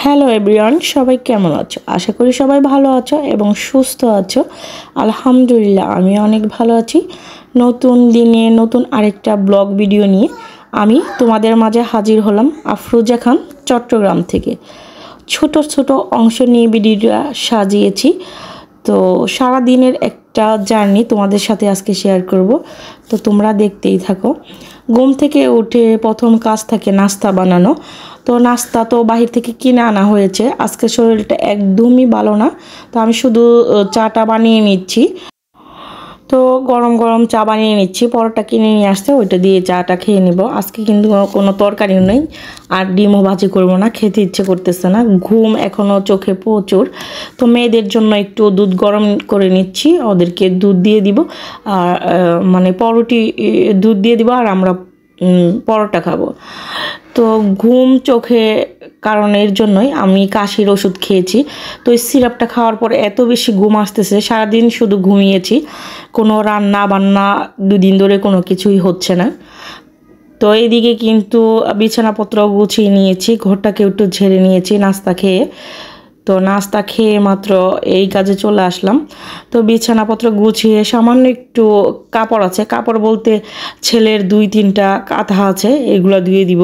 Hello everyone, সবাই কেমন আছো? আশা করি সবাই ভালো আছো এবং সুস্থ আছো। আলহামদুলিল্লাহ আমি অনেক ভালো আছি। নতুন দিনে নতুন আরেকটা ব্লগ ভিডিও নিয়ে আমি তোমাদের মাঝে হাজির হলাম আফরোজা খান চট্টগ্রাম থেকে। ছোট ছোট অংশ নিয়ে ভিডিওটা সাজিয়েছি। তো সারা দিনের একটা জার্নি তোমাদের সাথে আজকে শেয়ার করব, তো তোমরা দেখতেই থাকো। ঘুম থেকে উঠে প্রথম কাজ থাকে নাস্তা বানানো। তো নাস্তা তো বাহির থেকে কিনে আনা হয়েছে, আজকে শরীরটা একদমই ভালো না, তো আমি শুধু চাটা বানিয়ে নিচ্ছি। তো গরম গরম চা বানিয়ে নিচ্ছি, পরোটা কিনে নিয়ে আসতে ওইটা দিয়ে চাটা খেয়ে নিব। আজকে কিন্তু কোনো তরকারিও নেই, আর ডিমও ভাজি করবো না, খেতে ইচ্ছে করতেছে না, ঘুম এখনও চোখে প্রচুর। তো মেয়েদের জন্য একটু দুধ গরম করে নিচ্ছি, ওদেরকে দুধ দিয়ে দিব, আর মানে পরোটি দুধ দিয়ে দিব, আর আমরা পরোটা খাবো। তো ঘুম চোখে কারণের জন্যই আমি কাশির ওষুধ খেয়েছি। তো এই সিরাপটা খাওয়ার পর এত বেশি ঘুম আসতেছে, সারাদিন শুধু ঘুমিয়েছি, কোনো রান্না বান্না দুদিন ধরে কোনো কিছুই হচ্ছে না। তো এইদিকে কিন্তু বিছানাপত্র গুছিয়ে নিয়েছি, ঘরটাকে একটু ঝেড়ে নিয়েছি নাস্তা খেয়ে। তো নাস্তা খেয়ে মাত্র এই কাজে চলে আসলাম। তো বিছানাপত্র গুছিয়ে সামান্য একটু কাপড় আছে, কাপড় বলতে ছেলের 2-3টা কাঁথা আছে, এগুলো ধুয়ে দিব।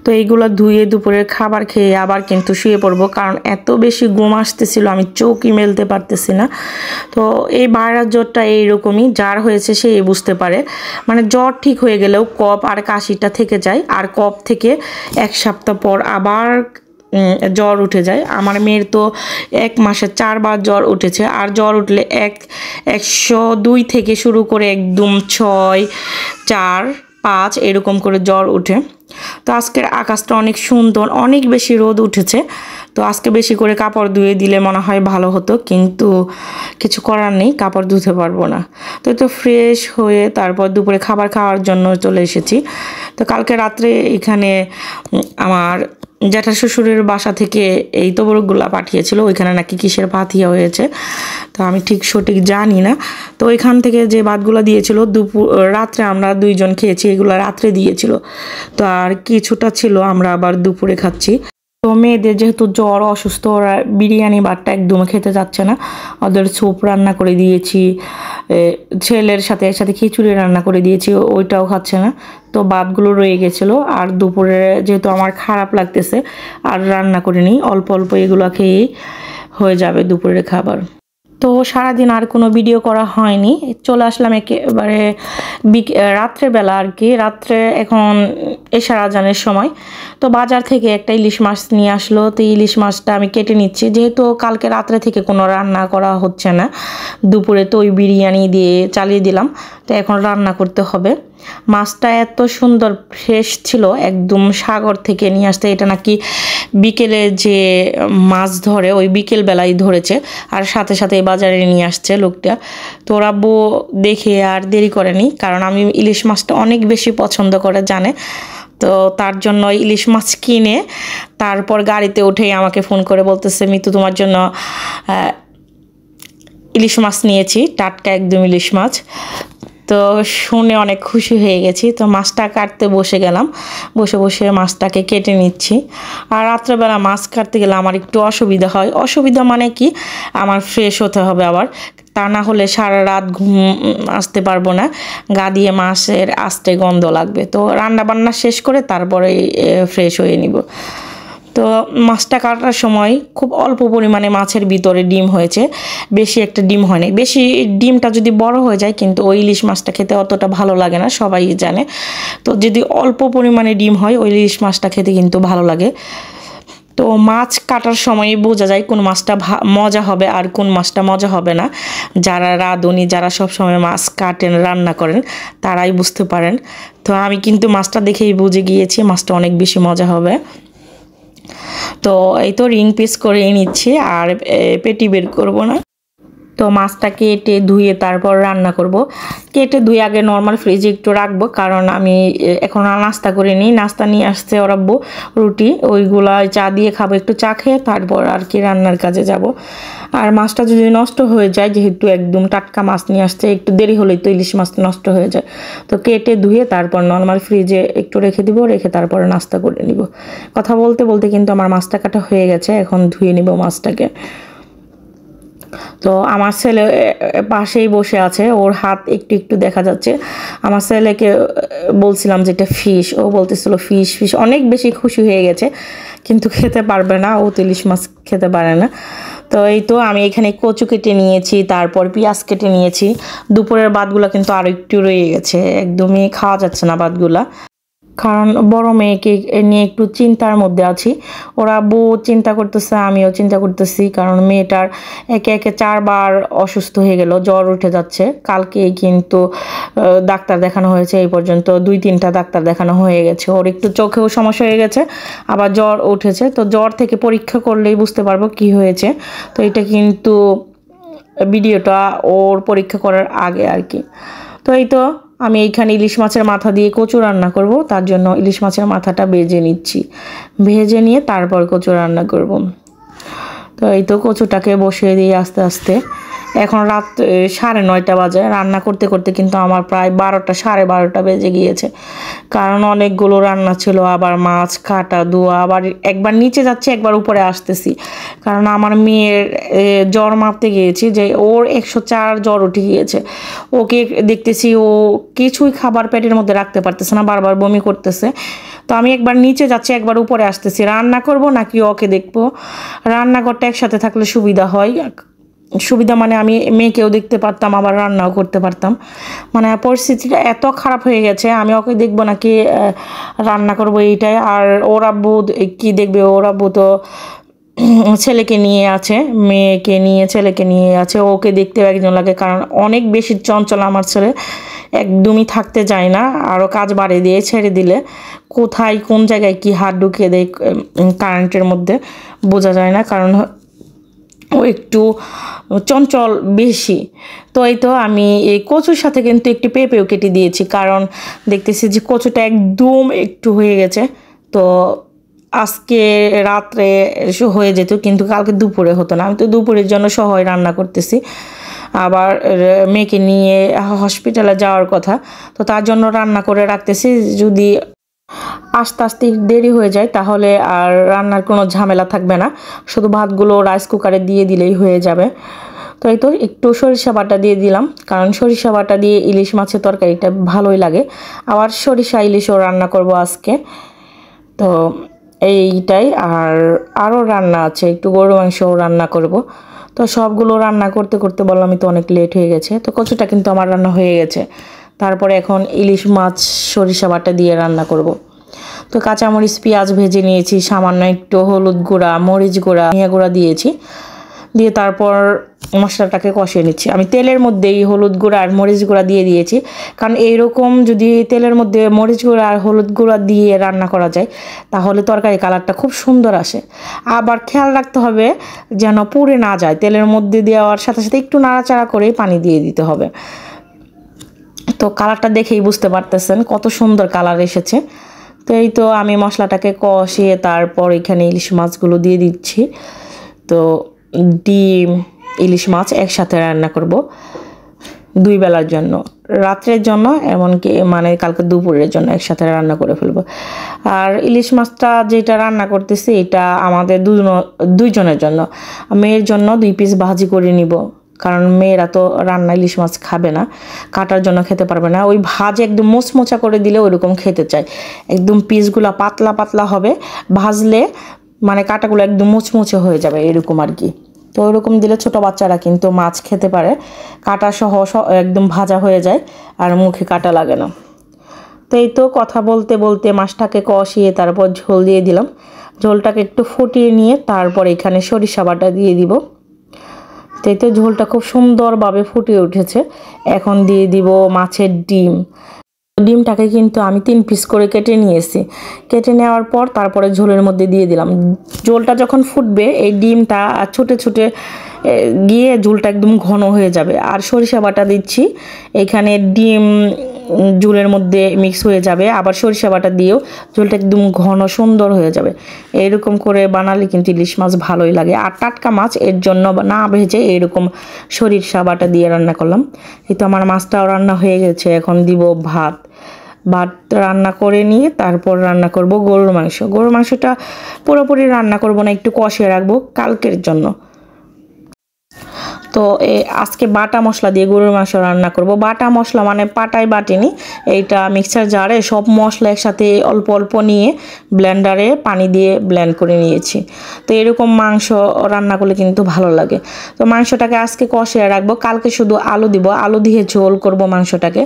তো এইগুলো ধুয়ে দুপুরের খাবার খেয়ে আবার কিন্তু শুয়ে পড়বো, কারণ এত বেশি ঘুম আসতেছিল আমি চোখই মেলতে পারতেছি না। তো এই ভাইরাস জ্বরটা এইরকমই, যার হয়েছে সেই বুঝতে পারে। মানে জ্বর ঠিক হয়ে গেলেও কফ আর কাশিটা থেকে যায়, আর কফ থেকে 1 সপ্তাহ পর আবার জ্বর উঠে যায়। আমার মেয়ের তো 1 মাসে 4 বার জ্বর উঠেছে, আর জ্বর উঠলে 102 থেকে শুরু করে একদম 6, 4, 5 এরকম করে জ্বর উঠে। তো আজকের আকাশটা অনেক সুন্দর, অনেক বেশি রোদ উঠেছে। তো আজকে বেশি করে কাপড় ধুয়ে দিলে মনে হয় ভালো হতো, কিন্তু কিছু করার নেই, কাপড় ধুতে পারবো না। তো ফ্রেশ হয়ে তারপর দুপুরে খাবার খাওয়ার জন্য চলে এসেছি। তো কালকে রাত্রে এখানে আমার জ্যাঠা শ্বশুরের বাসা থেকে এই তবরকগুলা পাঠিয়েছিল, ওইখানে নাকি কিসের পাতিয়া হয়েছে, তো আমি ঠিক সঠিক জানি না। তো ওইখান থেকে যে ভাতগুলো দিয়েছিল রাত্রে আমরা 2 জন খেয়েছি, এগুলো রাত্রে দিয়েছিল। তো আর কিছুটা ছিল, আমরা আবার দুপুরে খাচ্ছি। তো মেয়েদের যেহেতু জ্বর, অসুস্থ, ওরা বিরিয়ানি ভাতটা একদম খেতে যাচ্ছে না, ওদের স্যুপ রান্না করে দিয়েছি, ছেলের সাথে একসাথে খিচুড়ি রান্না করে দিয়েছি, ওইটাও খাচ্ছে না। তো ভাতগুলো রয়ে গেছিলো, আর দুপুরে যেহেতু আমার খারাপ লাগতেছে আর রান্না করে নিই, অল্প অল্প এগুলো খেয়েই হয়ে যাবে দুপুরের খাবার। তো সারাদিন আর কোনো ভিডিও করা হয়নি, চলে আসলাম একেবারে রাত্রেবেলা আর কি। রাত্রে এখন এশার আজানের সময়। তো বাজার থেকে একটা ইলিশ মাছ নিয়ে আসলো, তো ইলিশ মাছটা আমি কেটে নিচ্ছি, যেহেতু কালকে রাত্রে থেকে কোনো রান্না করা হচ্ছে না, দুপুরে তো ওই বিরিয়ানি দিয়ে চালিয়ে দিলাম, তো এখন রান্না করতে হবে। মাছটা এত সুন্দর ফ্রেশ ছিল, একদম সাগর থেকে নিয়ে আসতে। এটা নাকি বিকেলে যে মাছ ধরে ওই বিকেল বেলায় ধরেছে, আর সাথে সাথে বাজারে নিয়ে আসছে লোকটা। তো আব্বু দেখে আর দেরি করেনি, কারণ আমি ইলিশ মাছটা অনেক বেশি পছন্দ করে জানে। তো তার জন্য ইলিশ মাছ কিনে তারপর গাড়িতে উঠেই আমাকে ফোন করে বলতেছে, মিতু তোমার জন্য ইলিশ মাছ নিয়েছি, টাটকা একদম ইলিশ মাছ। তো শুনে অনেক খুশি হয়ে গেছি। তো মাছটা কাটতে বসে গেলাম, বসে বসে মাছটাকে কেটে নিচ্ছি। আর রাত্রেবেলা মাছ কাটতে গেলে আমার একটু অসুবিধা হয়। অসুবিধা মানে কি, আমার ফ্রেশ হতে হবে আবার, তা না হলে সারা রাত ঘুম আসতে পারবো না, গা দিয়ে মাছের আস্তে গন্ধ লাগবে। তো রান্না বান্না শেষ করে তারপরে ফ্রেশ হয়ে নিব। তো মাছটা কাটার সময় খুব অল্প পরিমাণে মাছের ভিতরে ডিম হয়েছে, বেশি একটা ডিম হয়নি। বেশি ডিমটা যদি বড় হয়ে যায় কিন্তু ওই ইলিশ মাছটা খেতে অতটা ভালো লাগে না, সবাই জানে। তো যদি অল্প পরিমাণে ডিম হয় ওই ইলিশ মাছটা খেতে কিন্তু ভালো লাগে। তো মাছ কাটার সময় বোঝা যায় কোন মাছটা মজা হবে আর কোন মাছটা মজা হবে না। যারা রাঁধুনি, যারা সবসময় মাছ কাটেন, রান্না করেন, তারাই বুঝতে পারেন। তো আমি কিন্তু মাছটা দেখেই বুঝে গিয়েছি মাছটা অনেক বেশি মজা হবে। তো এই তো রিং পিস করে নিচ্ছি, আর পেটি বের করব না। তো মাছটা কেটে ধুয়ে তারপর রান্না করব। কেটে ধুয়ে আগে নর্মাল ফ্রিজে একটু রাখবো, কারণ আমি এখন নাস্তা করে নিই। নাস্তা নিয়ে আসছে ওর আব্বু, রুটি, ওইগুলা চা দিয়ে খাবো, একটু চা খেয়ে তারপর আর কি রান্নার কাজে যাব। আর মাছটা যদি নষ্ট হয়ে যায়, যেহেতু একদম টাটকা মাছ নিয়ে আসছে, একটু দেরি হলেই তো ইলিশ মাছ নষ্ট হয়ে যায়। তো কেটে ধুয়ে তারপর নর্মাল ফ্রিজে একটু রেখে দিব, রেখে তারপরে নাস্তা করে নিব। কথা বলতে বলতে কিন্তু আমার মাছটা কাটা হয়ে গেছে, এখন ধুয়ে নিব মাছটাকে। তো আমার ছেলে পাশেই বসে আছে, ওর হাত একটু একটু দেখা যাচ্ছে। আমার ছেলেকে বলছিলাম যে এটা ফিশ, ও বলতেছিল ফিশ ফিশ, অনেক বেশি খুশি হয়ে গেছে, কিন্তু খেতে পারবে না, ও তো ইলিশ মাছ খেতে পারে না। তো এই তো আমি এখানে কচু কেটে নিয়েছি, তারপর পেঁয়াজ কেটে নিয়েছি। দুপুরের ভাতগুলো কিন্তু আরও একটু রয়ে গেছে, একদমই খাওয়া যাচ্ছে না ভাতগুলা, কারণ বড় মেয়েকে নিয়ে একটু চিন্তার মধ্যে আছি। ওরা বউ চিন্তা করতেছে, আমিও চিন্তা করতেছি, কারণ মেয়েটার একে একে 4বার অসুস্থ হয়ে গেল, জ্বর উঠে যাচ্ছে। কালকেই কিন্তু ডাক্তার দেখানো হয়েছে, এই পর্যন্ত 2-3টা ডাক্তার দেখানো হয়ে গেছে। ওর একটু চোখেও সমস্যা হয়ে গেছে, আবার জ্বর উঠেছে। তো জ্বর থেকে পরীক্ষা করলেই বুঝতে পারবো কি হয়েছে। তো এটা কিন্তু ভিডিওটা ওর পরীক্ষা করার আগে আর কি। তো এই তো আমি এইখানে ইলিশ মাছের মাথা দিয়ে কচু রান্না করব, তার জন্য ইলিশ মাছের মাথাটা ভেজে নিচ্ছি। ভেজে নিয়ে তারপর কচু রান্না করব। তো এই তো কচুটাকে বসিয়ে দিয়ে আস্তে আস্তে, এখন রাত 9:30 বাজে। রান্না করতে করতে কিন্তু আমার প্রায় 12টা, 12:30 বেজে গিয়েছে, কারণ অনেকগুলো রান্না ছিল। আবার মাছ কাটা ধোয়া, আবার একবার নিচে যাচ্ছি, একবার উপরে আসতেছি, কারণ আমার মেয়ের জ্বর মাপতে গিয়েছি, যে ওর 104 জ্বর উঠে গিয়েছে। ওকে দেখতেছি ও কিছুই খাবার পেটের মধ্যে রাখতে পারতেছে না, বারবার বমি করতেছে। তো আমি একবার নিচে যাচ্ছি, একবার উপরে আসতেছি, রান্না করব নাকি ওকে দেখবো। রান্নাঘরটা একসাথে থাকলে সুবিধা হয়, সুবিধা মানে আমি মেয়েকেও দেখতে পারতাম, আবার রান্নাও করতে পারতাম। মানে পরিস্থিতিটা এত খারাপ হয়ে গেছে, আমি ওকে দেখবো নাকি রান্না করবো, এইটাই। আর ওর আব্বু কি দেখবে, ওর আব্বু তো ছেলেকে নিয়ে আছে, মেয়েকে নিয়ে ছেলেকে নিয়ে আছে, ওকে দেখতেও একজন লাগে, কারণ অনেক বেশি চঞ্চল আমার ছেলে, একদমই থাকতে চায় না। আরও কাজ বাড়িয়ে দিয়ে ছেড়ে দিলে কোথায় কোন জায়গায় কি হাত ঢুকিয়ে দেয় কারেন্টের মধ্যে বোঝা যায় না, কারণ ও একটু চঞ্চল বেশি। তো এই তো আমি এই কচুর সাথে কিন্তু একটি পেঁপেও কেটে দিয়েছি, কারণ দেখতেছি যে কচুটা একদম একটু হয়ে গেছে। তো আজকে রাত্রে হয়ে যেত, কিন্তু কালকে দুপুরে হতো না। আমি তো দুপুরের জন্য সহই রান্না করতেছি, আবার মেয়েকে নিয়ে হসপিটালে যাওয়ার কথা, তো তার জন্য রান্না করে রাখতেছি। যদি আস্তে আস্তে দেরি হয়ে যায় তাহলে আর রান্নার কোনো ঝামেলা থাকবে না, শুধু ভাতগুলো রাইস কুকারে দিয়ে দিলেই হয়ে যাবে। তো এই তো একটু সরিষা বাটা দিয়ে দিলাম, কারণ সরিষা বাটা দিয়ে ইলিশ মাছের তরকারিটা ভালোই লাগে। আবার সরিষা ইলিশও রান্না করব আজকে। তো এইটাই, আর আরও রান্না আছে, একটু গরু মাংসও রান্না করব। তো সবগুলো রান্না করতে করতে বললাম, আমি তো অনেক লেট হয়ে গেছে। তো কচুটা কিন্তু আমার রান্না হয়ে গেছে, তারপরে এখন ইলিশ মাছ সরিষা বাটা দিয়ে রান্না করব। তো কাঁচামরিচ পেঁয়াজ ভেজে নিয়েছি, সামান্য একটু হলুদ গুঁড়া, মরিচ গুঁড়া, ধনিয়া গুঁড়া দিয়েছি, দিয়ে তারপর মশলাটাকে কষিয়ে নিচ্ছি। আমি তেলের মধ্যেই হলুদ গুঁড়া আর মরিচ গুঁড়া দিয়ে দিয়েছি, কারণ এইরকম যদি তেলের মধ্যে মরিচ গুঁড়া আর হলুদ গুঁড়া দিয়ে রান্না করা যায় তাহলে তরকারি কালারটা খুব সুন্দর আসে। আবার খেয়াল রাখতে হবে যেন পুড়ে না যায়, তেলের মধ্যে দেওয়ার সাথে সাথে একটু নাড়াচাড়া করেই পানি দিয়ে দিতে হবে। তো কালারটা দেখেই বুঝতে পারতেছেন কত সুন্দর কালার এসেছে। তো এই তো আমি মশলাটাকে কষিয়ে তারপর এখানে ইলিশ মাছগুলো দিয়ে দিচ্ছি। তো ডিম ইলিশ মাছ একসাথে রান্না করব 2 বেলার জন্য, রাত্রের জন্য, এমনকি মানে কালকে দুপুরের জন্য একসাথে রান্না করে ফেলবো। আর ইলিশ মাছটা যেটা রান্না করতেছি এটা আমাদের দুইজনের জন্য। মেয়ের জন্য 2 পিস ভাজি করে নিব, কারণ মেয়েরা তো রান্না ইলিশ মাছ খাবে না, কাটার জন্য খেতে পারবে না। ওই ভাজি একদম মোচমোচা করে দিলে ওইরকম খেতে চায়, একদম পিসগুলো পাতলা পাতলা হবে, ভাজলে মানে কাটাগুলো একদম মুচমুচে হয়ে যাবে এরকম আর কি। তো ওইরকম দিলে ছোটো বাচ্চারা কিন্তু মাছ খেতে পারে, কাটা সহ একদম ভাজা হয়ে যায় আর মুখে কাটা লাগে না। তো এই তো কথা বলতে বলতে মাছটাকে কষিয়ে তারপর ঝোল দিয়ে দিলাম। ঝোলটাকে একটু ফুটিয়ে নিয়ে তারপর এখানে সরিষা বাটা দিয়ে দিব। তো এই তো ঝোলটা খুব সুন্দরভাবে ফুটে উঠেছে। এখন দিয়ে দিব মাছের ডিম। ডিমটাকে কিন্তু আমি 3 পিস করে কেটে নিয়েছি, কেটে নেওয়ার পর তারপরে ঝোলের মধ্যে দিয়ে দিলাম। ঝোলটা যখন ফুটবে এই ডিমটা ছুটে ছুটে গিয়ে ঝোলটা একদম ঘন হয়ে যাবে। আর সরিষা বাটা দিচ্ছি, এখানে ডিম ঝোলের মধ্যে মিক্স হয়ে যাবে, আবার সরিষা বাটা দিয়েও ঝোলটা একদম ঘন সুন্দর হয়ে যাবে। এরকম করে বানালে কিন্তু ইলিশ মাছ ভালোই লাগে। আর টাটকা মাছ, এর জন্য না ভেজে এরকম সরিষা বাটা দিয়ে রান্না করলাম। এই তো আমার মাছটাও রান্না হয়ে গেছে, এখন দিব ভাত। ভাত রান্না করে নিয়ে তারপর রান্না করব গরুর মাংস। গরুর মাংসটা পুরোপুরি রান্না করব না, একটু কষিয়ে রাখবো কালকের জন্য। তো আজকে বাটা মশলা দিয়ে গরুর মাংস রান্না করব। বাটা মশলা মানে পাটায় বাটিনি, এইটা মিক্সার জারে সব মশলা একসাথে অল্প অল্প নিয়ে ব্লেন্ডারে পানি দিয়ে ব্লেন্ড করে নিয়েছি। তো এরকম মাংস রান্না করলে কিন্তু ভালো লাগে। তো মাংসটাকে আজকে কষিয়ে রাখবো, কালকে শুধু আলু দিব, আলু দিয়ে ঝোল করব মাংসটাকে।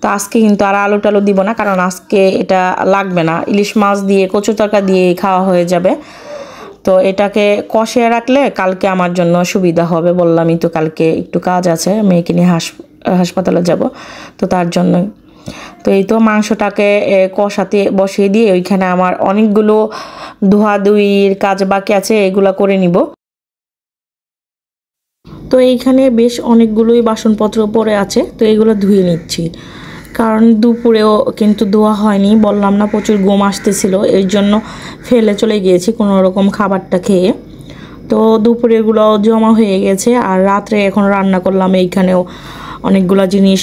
তো আজকে কিন্তু আর আলু টালু দিব না, কারণ আজকে এটা লাগবে না, ইলিশ মাছ দিয়ে কচু তরকারি দিয়ে খাওয়া হয়ে যাবে। তো এটাকে কষিয়ে রাখলে কালকে আমার জন্য সুবিধা হবে। বললামই তো কালকে একটু কাজ আছে, মেয়েকে নিয়ে হাসপাতালে যাব, তো তার জন্যই। তো এই তো মাংসটাকে কষাতে বসিয়ে দিয়ে ওইখানে আমার অনেকগুলো ধোয়াধুয়ির কাজ বাকি আছে, এগুলো করে নিব। তো এইখানে বেশ অনেকগুলোই বাসনপত্র পড়ে আছে, তো এগুলো ধুয়ে নিচ্ছি। কারণ দুপুরেও কিন্তু ধোয়া হয়নি, বললাম না প্রচুর ঘুম আসতেছিল, এই জন্য ফেলে চলে গিয়েছি কোনো রকম খাবারটা খেয়ে। তো দুপুরেগুলো জমা হয়ে গেছে, আর রাত্রে এখন রান্না করলাম, এইখানেও অনেকগুলো জিনিস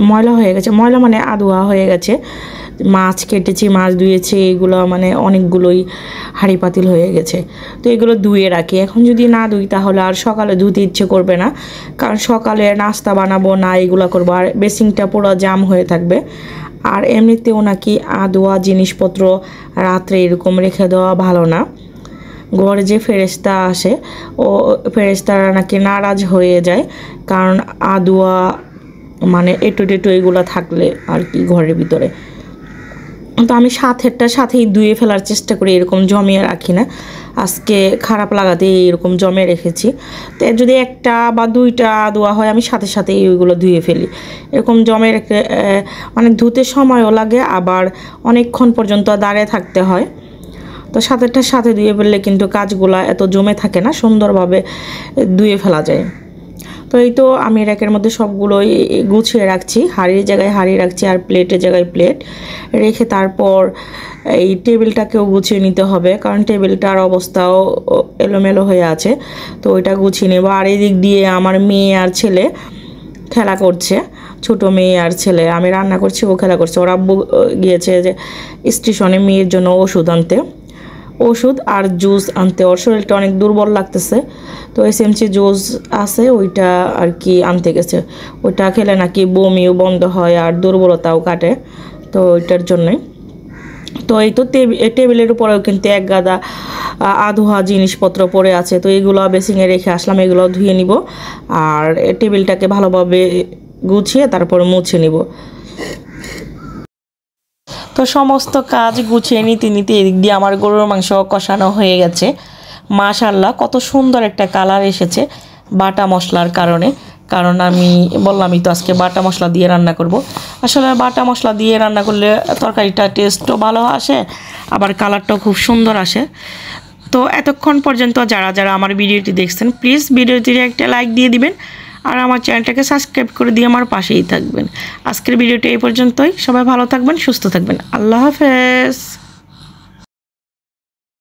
ময়লা হয়ে গেছে। ময়লা মানে আধোয়া হয়ে গেছে। মাছ কেটেছি, মাছ ধুয়েছি, এগুলো মানে অনেকগুলোই হাঁড়ি পাতিল হয়ে গেছে। তো এগুলো ধুয়ে রাখি, এখন যদি না ধুই তাহলে আর সকালে ধুতে ইচ্ছে করবে না, কারণ সকালে নাস্তা বানাবো না, এগুলো করবো, আর বেসিংটা পুরো জাম হয়ে থাকবে। আর এমনিতেও নাকি আধোয়া জিনিসপত্র রাত্রে এরকম রেখে দেওয়া ভালো না। ঘরে যে ফেরেশতা আসে, ও ফেরেশতারা নাকি নারাজ হয়ে যায়, কারণ আধোয়া মানে এঁটো টেটো এগুলো থাকলে আর কি ঘরের ভিতরে। তো আমি সাথেই ধুয়ে ফেলার চেষ্টা করি, এরকম জমিয়ে রাখি না। আজকে খারাপ লাগাতে এরকম জমিয়ে রেখেছি। তো যদি একটা বা দুইটা ধোয়া হয়, আমি সাথে ওইগুলো ধুয়ে ফেলি। এরকম জমে রেখে মানে ধুতে সময়ও লাগে, আবার অনেকক্ষণ পর্যন্ত দাঁড়িয়ে থাকতে হয়। তো সাথে ধুয়ে ফেললে কিন্তু কাজগুলো এত জমে থাকে না, সুন্দরভাবে ধুয়ে ফেলা যায়। তো এই তো আমি র্যাকের মধ্যে সবগুলোই গুছিয়ে রাখছি, হাঁড়ির জায়গায় হাঁড়ি রাখছি, আর প্লেটের জায়গায় প্লেট রেখে তারপর এই টেবিলটাকেও গুছিয়ে নিতে হবে, কারণ টেবিলটার অবস্থাও এলোমেলো হয়ে আছে। তো ওইটা গুছিয়ে নেব। আর এই দিক দিয়ে আমার মেয়ে আর ছেলে খেলা করছে, ছোটো মেয়ে আর ছেলে। আমি রান্না করছি, ও খেলা করছে। ওর আব্বু গিয়েছে যে স্টেশনে মেয়ের জন্য ওষুধ আনতে, ওষুধ আর জুস আনতে। ওর শরীরটা অনেক দুর্বল লাগতেছে, তো এসএমসি জুস আছে, ওইটা আর কি আনতে গেছে। ওইটা খেলে নাকি বমিও বন্ধ হয় আর দুর্বলতাও কাটে, তো ওইটার জন্যই। তো এই তো টেবিলের উপরেও কিন্তু এক গাদা আধোয়া জিনিসপত্র পড়ে আছে, তো এগুলো বেসিংয়ে রেখে আসলাম, এগুলো ধুয়ে নিব। আর টেবিলটাকে ভালোভাবে গুছিয়ে তারপরে মুছে নিব। তো সমস্ত কাজ গুছিয়ে নিতে এদিক দিয়ে আমার গরুর মাংস কষানো হয়ে গেছে। মাশাআল্লাহ, কত সুন্দর একটা কালার এসেছে বাটা মশলার কারণে। কারণ আমি বললামই তো আজকে বাটা মশলা দিয়ে রান্না করব। আসলে বাটা মশলা দিয়ে রান্না করলে তরকারিটা টেস্টও ভালো আসে, আবার কালারটাও খুব সুন্দর আসে। তো এতক্ষণ পর্যন্ত যারা আমার ভিডিওটি দেখছেন, প্লিজ ভিডিওটির একটা লাইক দিয়ে দিবেন, আর আমার চ্যানেলটাকে সাবস্ক্রাইব করে দিয়ে আমার পাশেই থাকবেন। আজকের ভিডিওটি এই পর্যন্তই। সবাই ভালো থাকবেন, সুস্থ থাকবেন। আল্লাহ হাফেজ।